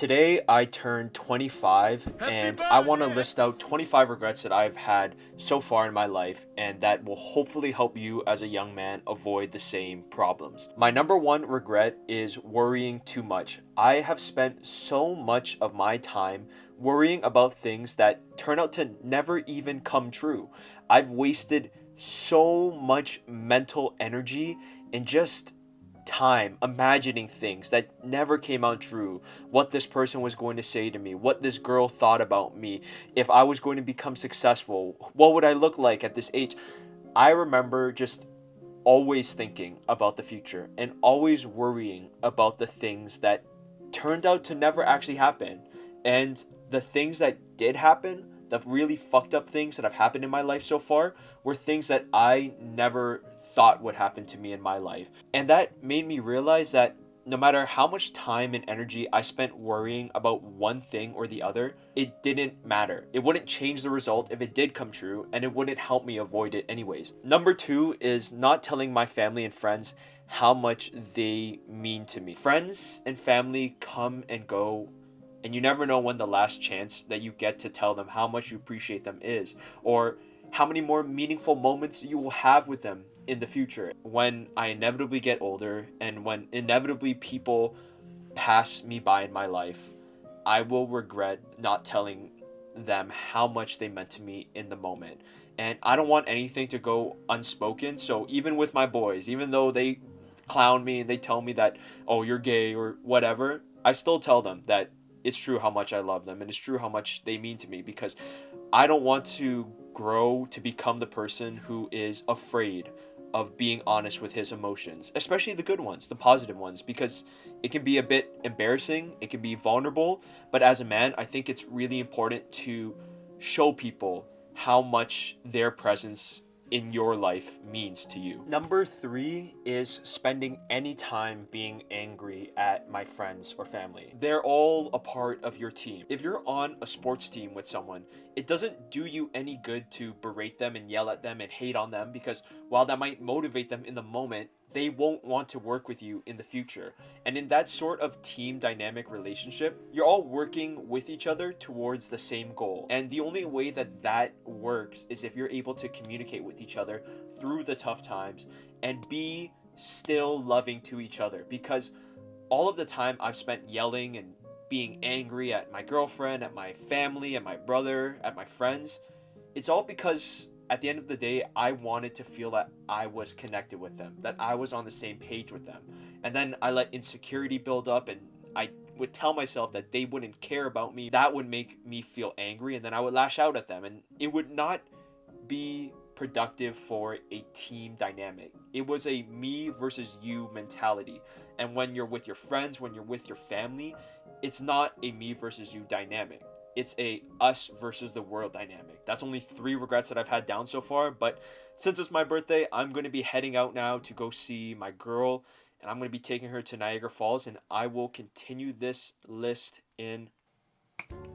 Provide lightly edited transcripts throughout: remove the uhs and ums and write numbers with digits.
Today I turned 25 and I want to list out 25 regrets that I've had so far in my life and that will hopefully help you as a young man avoid the same problems. My number one regret is worrying too much. I have spent so much of my time worrying about things that turn out to never even come true. I've wasted so much mental energy and just time imagining things that never came out true. What this person was going to say to me, what this girl thought about me, if I was going to become successful, what would I look like at this age. I remember just always thinking about the future and always worrying about the things that turned out to never actually happen. And the things that did happen, the really fucked up things that have happened in my life so far, were things that I never thought would happen to me in my life. And that made me realize that no matter how much time and energy I spent worrying about one thing or the other, it didn't matter. It wouldn't change the result if it did come true, and it wouldn't help me avoid it anyways. Number two is not telling my family and friends how much they mean to me. Friends and family come and go, and you never know when the last chance that you get to tell them how much you appreciate them is, or how many more meaningful moments you will have with them in the future. When I inevitably get older and when inevitably people pass me by in my life, I will regret not telling them how much they meant to me in the moment. And I don't want anything to go unspoken. So even with my boys, even though they clown me and they tell me that, oh, you're gay or whatever, I still tell them that it's true how much I love them and it's true how much they mean to me, because I don't want to grow to become the person who is afraid of being honest with his emotions, especially the good ones, the positive ones, because it can be a bit embarrassing, it can be vulnerable, but as a man, I think it's really important to show people how much their presence in your life means to you. Number three is spending any time being angry at my friends or family. They're all a part of your team. If you're on a sports team with someone, it doesn't do you any good to berate them and yell at them and hate on them, because while that might motivate them in the moment, they won't want to work with you in the future. And in that sort of team dynamic relationship, you're all working with each other towards the same goal. And the only way that that works is if you're able to communicate with each other through the tough times and be still loving to each other. Because all of the time I've spent yelling and being angry at my girlfriend, at my family, at my brother, at my friends, it's all because at the end of the day, I wanted to feel that I was connected with them, that I was on the same page with them. And then I let insecurity build up, and I would tell myself that they wouldn't care about me. That would make me feel angry, and then I would lash out at them, and it would not be productive for a team dynamic. It was a me versus you mentality. And when you're with your friends, when you're with your family, it's not a me versus you dynamic. It's a us versus the world dynamic. That's only three regrets that I've had down so far, but since it's my birthday, I'm going to be heading out now to go see my girl, and I'm going to be taking her to Niagara Falls, and I will continue this list in,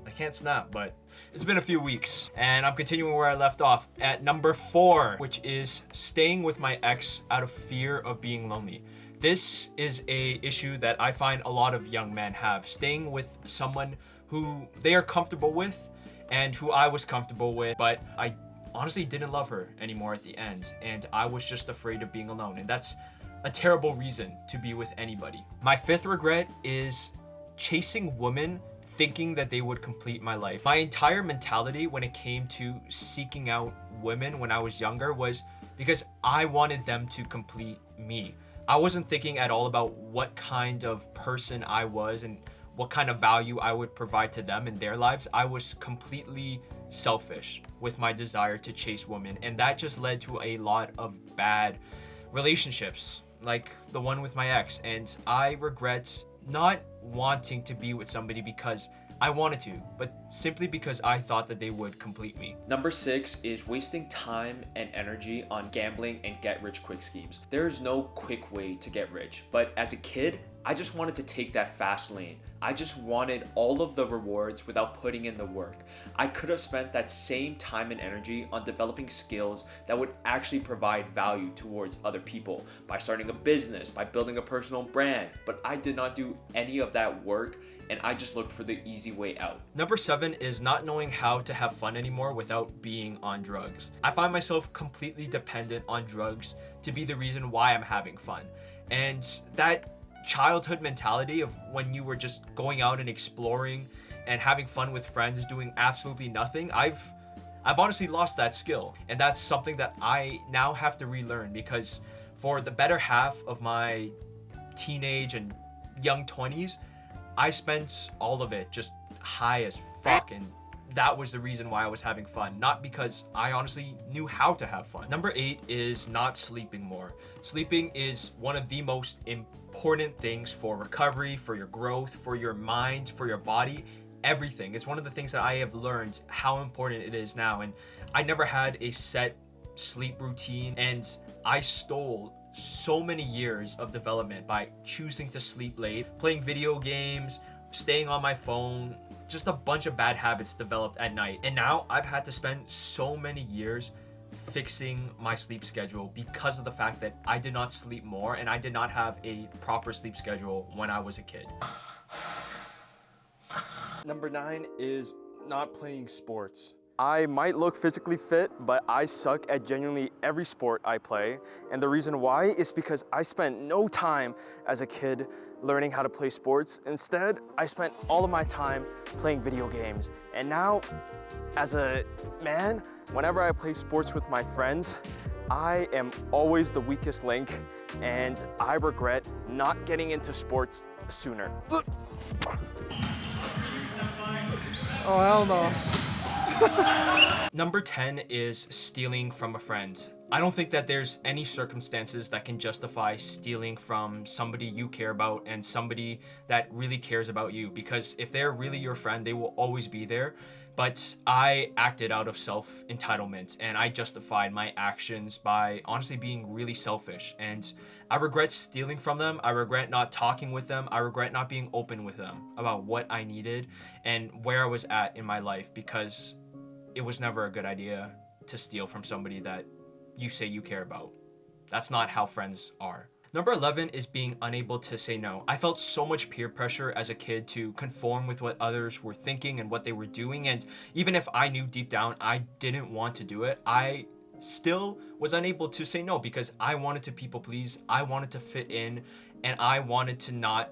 I can't snap, but it's been a few weeks, and I'm continuing where I left off at number four, which is staying with my ex out of fear of being lonely. This is a issue that I find a lot of young men have, staying with someone who they are comfortable with and who I was comfortable with, but I honestly didn't love her anymore at the end, and I was just afraid of being alone, and that's a terrible reason to be with anybody. My fifth regret is chasing women thinking that they would complete my life. My entire mentality when it came to seeking out women when I was younger was because I wanted them to complete me. I wasn't thinking at all about what kind of person I was and what kind of value I would provide to them in their lives. I was completely selfish with my desire to chase women, and that just led to a lot of bad relationships, like the one with my ex. And I regret not wanting to be with somebody because I wanted to, but simply because I thought that they would complete me. Number six is wasting time and energy on gambling and get rich quick schemes. There is no quick way to get rich, but as a kid, I just wanted to take that fast lane. I just wanted all of the rewards without putting in the work. I could have spent that same time and energy on developing skills that would actually provide value towards other people, by starting a business, by building a personal brand, but I did not do any of that work, and I just looked for the easy way out. Number 7 is not knowing how to have fun anymore without being on drugs. I find myself completely dependent on drugs to be the reason why I'm having fun. And that childhood mentality of when you were just going out and exploring and having fun with friends doing absolutely nothing, I've honestly lost that skill, and that's something that I now have to relearn, because for the better half of my teenage and young 20s, I spent all of it just high as fuck, and that was the reason why I was having fun, not because I honestly knew how to have fun. Number 8 is not sleeping more. Sleeping is one of the most important things for recovery, for your growth, for your mind, for your body, everything. It's one of the things that I have learned how important it is now, and I never had a set sleep routine, and I stole so many years of development by choosing to sleep late, playing video games, staying on my phone. Just a bunch of bad habits developed at night. And now I've had to spend so many years fixing my sleep schedule because of the fact that I did not sleep more and I did not have a proper sleep schedule when I was a kid. Number 9 is not playing sports. I might look physically fit, but I suck at genuinely every sport I play. And the reason why is because I spent no time as a kid learning how to play sports. Instead, I spent all of my time playing video games. And now, as a man, whenever I play sports with my friends, I am always the weakest link, and I regret not getting into sports sooner. Oh, hell no. Number 10 is stealing from a friend. I don't think that there's any circumstances that can justify stealing from somebody you care about and somebody that really cares about you, because if they're really your friend, they will always be there. But I acted out of self-entitlement, and I justified my actions by honestly being really selfish, and I regret stealing from them. I regret not talking with them. I regret not being open with them about what I needed and where I was at in my life, because it was never a good idea to steal from somebody that you say you care about. That's not how friends are. Number 11 is being unable to say no. I felt so much peer pressure as a kid to conform with what others were thinking and what they were doing, and even if I knew deep down I didn't want to do it, I still was unable to say no because I wanted to people please, I wanted to fit in, and I wanted to not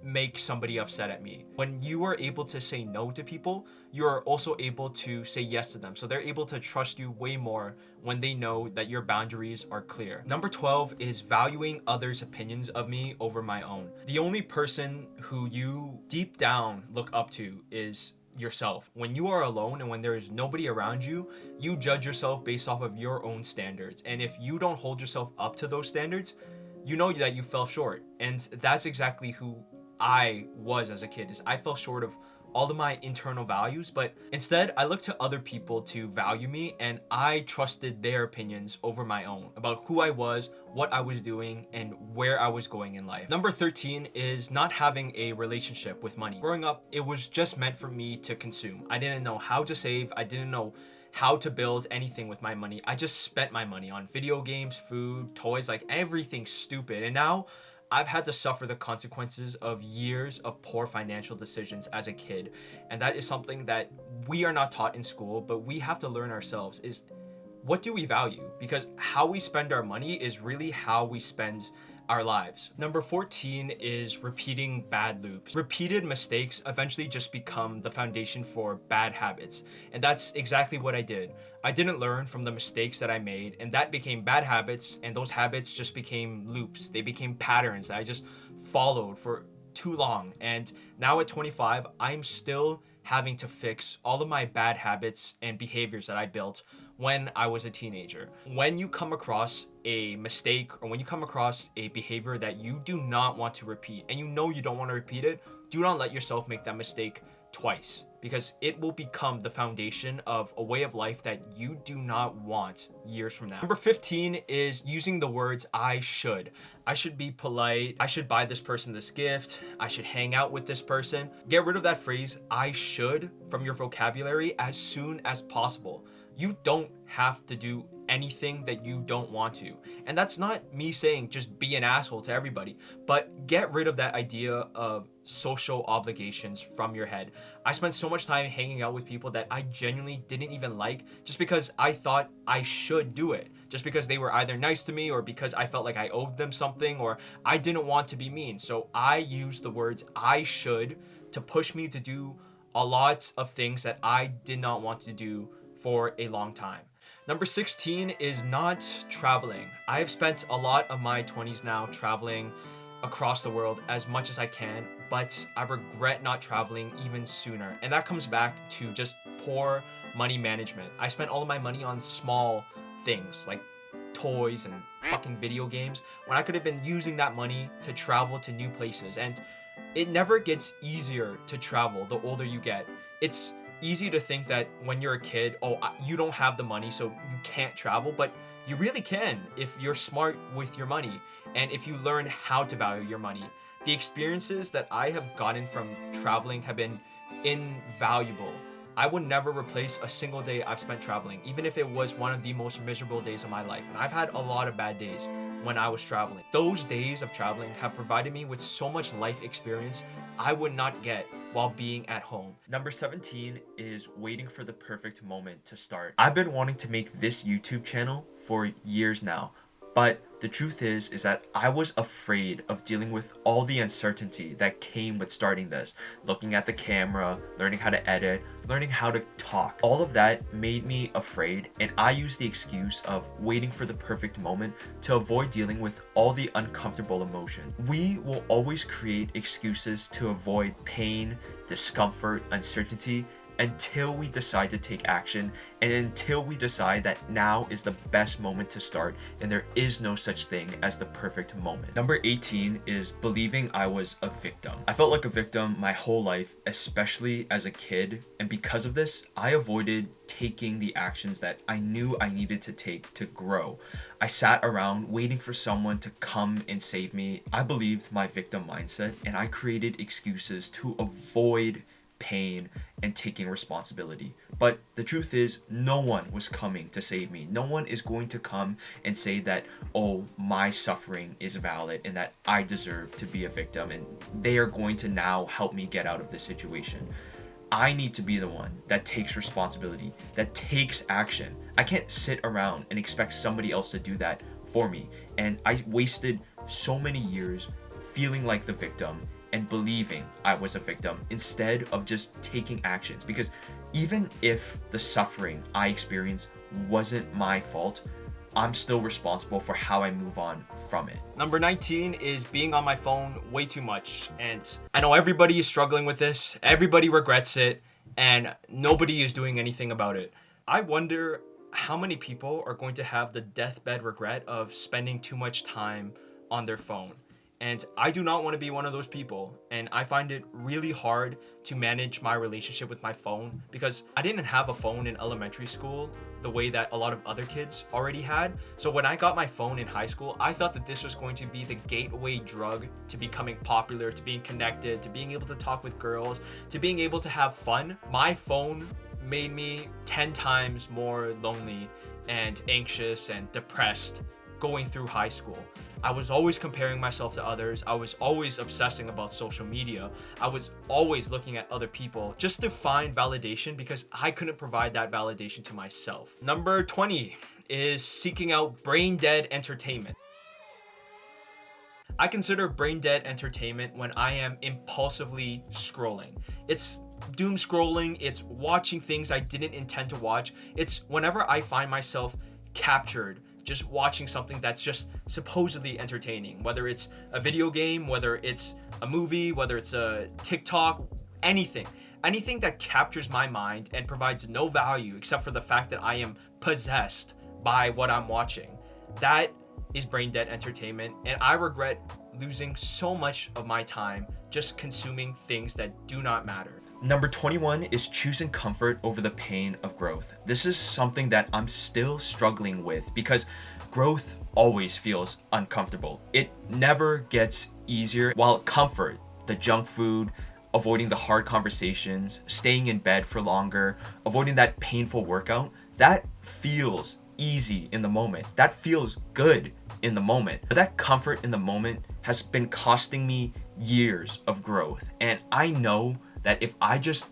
make somebody upset at me. When you are able to say no to people, you are also able to say yes to them. So they're able to trust you way more when they know that your boundaries are clear. Number 12 is valuing others' opinions of me over my own. The only person who you deep down look up to is yourself. When you are alone and when there is nobody around you, you judge yourself based off of your own standards. And if you don't hold yourself up to those standards, you know that you fell short. And that's exactly who I was as a kid, is I fell short of all of my internal values, but instead I looked to other people to value me, and I trusted their opinions over my own about who I was, what I was doing, and where I was going in life. Number 13 is not having a relationship with money. Growing up, it was just meant for me to consume. I didn't know how to save. I didn't know how to build anything with my money. I just spent my money on video games, food, toys, like everything stupid. And now I've had to suffer the consequences of years of poor financial decisions as a kid. And that is something that we are not taught in school, but we have to learn ourselves, is what do we value? Because how we spend our money is really how we spend our lives. Number 14 is repeating bad loops. Repeated mistakes eventually just become the foundation for bad habits. And that's exactly what I did. I didn't learn from the mistakes that I made, and that became bad habits, and those habits just became loops. They became patterns that I just followed for too long. And now at 25, I'm still having to fix all of my bad habits and behaviors that I built when I was a teenager. When you come across a mistake, or when you come across a behavior that you do not want to repeat and you know you don't want to repeat it, do not let yourself make that mistake twice, because it will become the foundation of a way of life that you do not want years from now. Number 15 is using the words I should. I should be polite. I should buy this person this gift. I should hang out with this person. Get rid of that phrase I should from your vocabulary as soon as possible. You don't have to do anything that you don't want to. And that's not me saying just be an asshole to everybody, but get rid of that idea of social obligations from your head. I spent so much time hanging out with people that I genuinely didn't even like just because I thought I should do it. Just because they were either nice to me or because I felt like I owed them something or I didn't want to be mean. So I used the words I should to push me to do a lot of things that I did not want to do for a long time. Number 16 is not traveling. I have spent a lot of my 20s now traveling across the world as much as I can, but I regret not traveling even sooner. And that comes back to just poor money management. I spent all of my money on small things like toys and fucking video games when I could have been using that money to travel to new places. And it never gets easier to travel the older you get. It's easy to think that when you're a kid, you don't have the money, so you can't travel, but you really can if you're smart with your money and if you learn how to value your money. The experiences that I have gotten from traveling have been invaluable. I would never replace a single day I've spent traveling, even if it was one of the most miserable days of my life. And I've had a lot of bad days when I was traveling. Those days of traveling have provided me with so much life experience I would not get while being at home. Number 17 is waiting for the perfect moment to start. I've been wanting to make this YouTube channel for years now, but the truth is that I was afraid of dealing with all the uncertainty that came with starting this. Looking at the camera, learning how to edit, learning how to talk. All of that made me afraid, and I used the excuse of waiting for the perfect moment to avoid dealing with all the uncomfortable emotions. We will always create excuses to avoid pain, discomfort, uncertainty, until we decide to take action and until we decide that now is the best moment to start and there is no such thing as the perfect moment. Number 18 is believing I was a victim. I felt like a victim my whole life, especially as a kid, and because of this, I avoided taking the actions that I knew I needed to take to grow. I sat around waiting for someone to come and save me. I believed my victim mindset and I created excuses to avoid pain and taking responsibility. But the truth is, no one was coming to save me. No one is going to come and say that, oh, my suffering is valid and that I deserve to be a victim and they are going to now help me get out of this situation. I need to be the one that takes responsibility, that takes action. I can't sit around and expect somebody else to do that for me. And I wasted so many years feeling like the victim and believing I was a victim instead of just taking actions. Because even if the suffering I experienced wasn't my fault, I'm still responsible for how I move on from it. Number 19 is being on my phone way too much. And I know everybody is struggling with this. Everybody regrets it and nobody is doing anything about it. I wonder how many people are going to have the deathbed regret of spending too much time on their phone. And I do not want to be one of those people. And I find it really hard to manage my relationship with my phone because I didn't have a phone in elementary school the way that a lot of other kids already had. So when I got my phone in high school, I thought that this was going to be the gateway drug to becoming popular, to being connected, to being able to talk with girls, to being able to have fun. My phone made me 10 times more lonely and anxious and depressed going through high school. I was always comparing myself to others. I was always obsessing about social media. I was always looking at other people just to find validation because I couldn't provide that validation to myself. Number 20 is seeking out brain dead entertainment. I consider brain dead entertainment when I am impulsively scrolling. It's doom scrolling, it's watching things I didn't intend to watch. It's whenever I find myself captured just watching something that's just supposedly entertaining, whether it's a video game, whether it's a movie, whether it's a TikTok, anything that captures my mind and provides no value except for the fact that I am possessed by what I'm watching. That is brain dead entertainment, and I regret losing so much of my time just consuming things that do not matter. Number 21 is choosing comfort over the pain of growth. This is something that I'm still struggling with because growth always feels uncomfortable. It never gets easier, while comfort, the junk food, avoiding the hard conversations, staying in bed for longer, avoiding that painful workout, that feels easy in the moment. That feels good in the moment. But that comfort in the moment has been costing me years of growth. And I know that if I just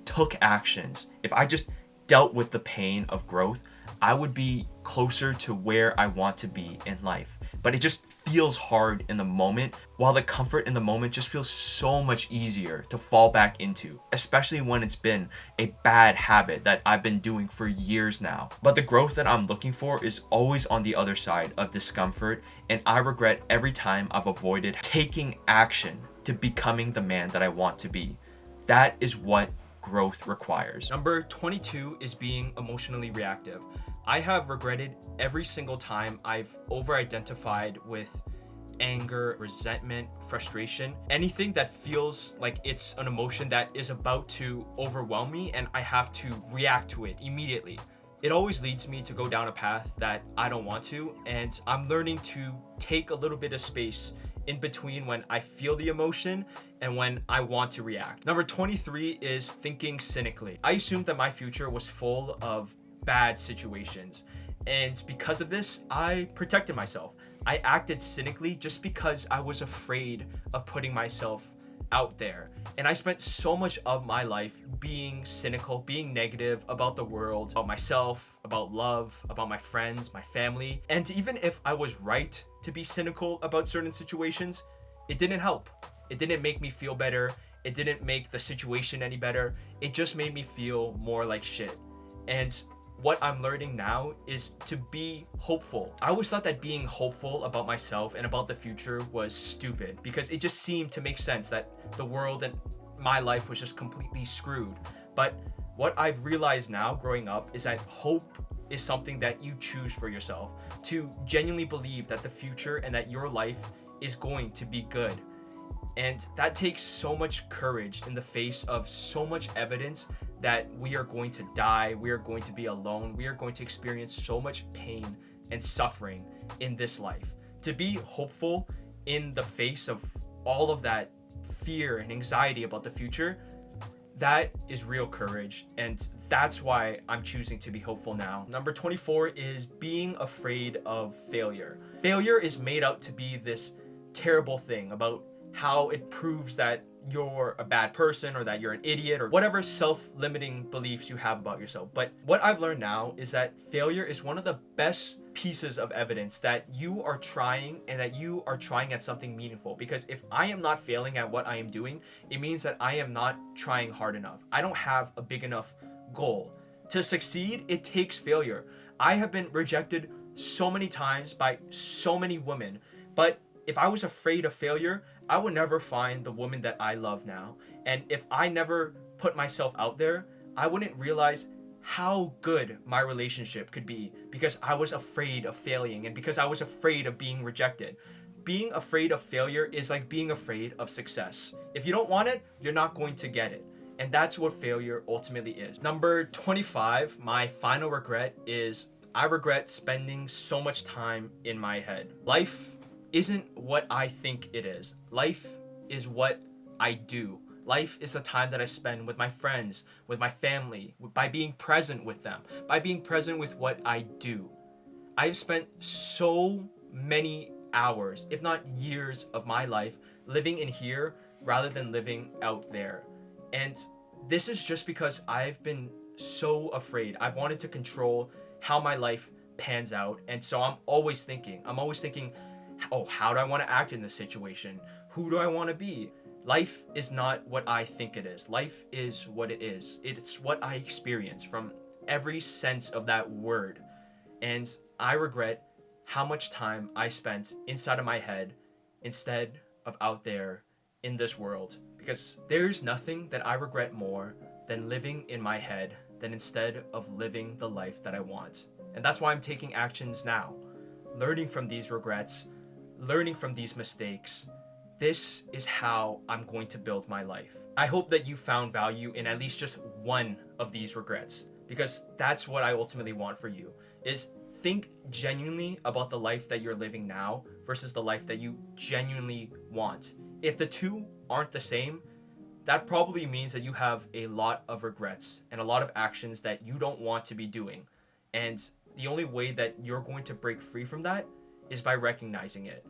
took actions, if I just dealt with the pain of growth, I would be closer to where I want to be in life. But it just feels hard in the moment, while the comfort in the moment just feels so much easier to fall back into, especially when it's been a bad habit that I've been doing for years now. But the growth that I'm looking for is always on the other side of discomfort, and I regret every time I've avoided taking action to becoming the man that I want to be. That is what growth requires. Number 22 is being emotionally reactive. I have regretted every single time I've over-identified with anger, resentment, frustration, anything that feels like it's an emotion that is about to overwhelm me and I have to react to it immediately. It always leads me to go down a path that I don't want to, and I'm learning to take a little bit of space in between when I feel the emotion and when I want to react. Number 23 is thinking cynically. I assumed that my future was full of bad situations, and because of this, I protected myself. I acted cynically just because I was afraid of putting myself out there. And I spent so much of my life being cynical, being negative about the world, about myself, about love, about my friends, my family. And even if I was right to be cynical about certain situations, it didn't help. It didn't make me feel better. It didn't make the situation any better. It just made me feel more like shit. And what I'm learning now is to be hopeful. I always thought that being hopeful about myself and about the future was stupid because it just seemed to make sense that the world and my life was just completely screwed. But what I've realized now growing up is that hope is something that you choose for yourself, to genuinely believe that the future and that your life is going to be good. And that takes so much courage in the face of so much evidence that we are going to die, we are going to be alone, we are going to experience so much pain and suffering in this life. To be hopeful in the face of all of that fear and anxiety about the future, that is real courage, and that's why I'm choosing to be hopeful now. Number 24 is being afraid of failure. Failure is made out to be this terrible thing about how it proves that you're a bad person or that you're an idiot or whatever self-limiting beliefs you have about yourself. But what I've learned now is that failure is one of the best pieces of evidence that you are trying and that you are trying at something meaningful. Because if I am not failing at what I am doing, it means that I am not trying hard enough. I don't have a big enough goal. To succeed, it takes failure. I have been rejected so many times by so many women, but if I was afraid of failure, I would never find the woman that I love now. And if I never put myself out there, I wouldn't realize how good my relationship could be because I was afraid of failing and because I was afraid of being rejected. Being afraid of failure is like being afraid of success. If you don't want it, you're not going to get it. And that's what failure ultimately is. Number 25, my final regret is I regret spending so much time in my head. Life isn't what I think it is. Life is what I do. Life is the time that I spend with my friends, with my family, by being present with them, by being present with what I do. I've spent so many hours, if not years of my life living in here rather than living out there. And this is just because I've been so afraid. I've wanted to control how my life pans out. And so I'm always thinking, oh, how do I want to act in this situation? Who do I want to be? Life is not what I think it is. Life is what it is. It's what I experience from every sense of that word. And I regret how much time I spent inside of my head instead of out there in this world. Because there's nothing that I regret more than living in my head than instead of living the life that I want. And that's why I'm taking actions now. learning from these regrets, learning from these mistakes. This is how I'm going to build my life. I hope that you found value in at least just one of these regrets, because that's what I ultimately want for you, is think genuinely about the life that you're living now versus the life that you genuinely want. If the two aren't the same, that probably means that you have a lot of regrets and a lot of actions that you don't want to be doing. And the only way that you're going to break free from that is by recognizing it.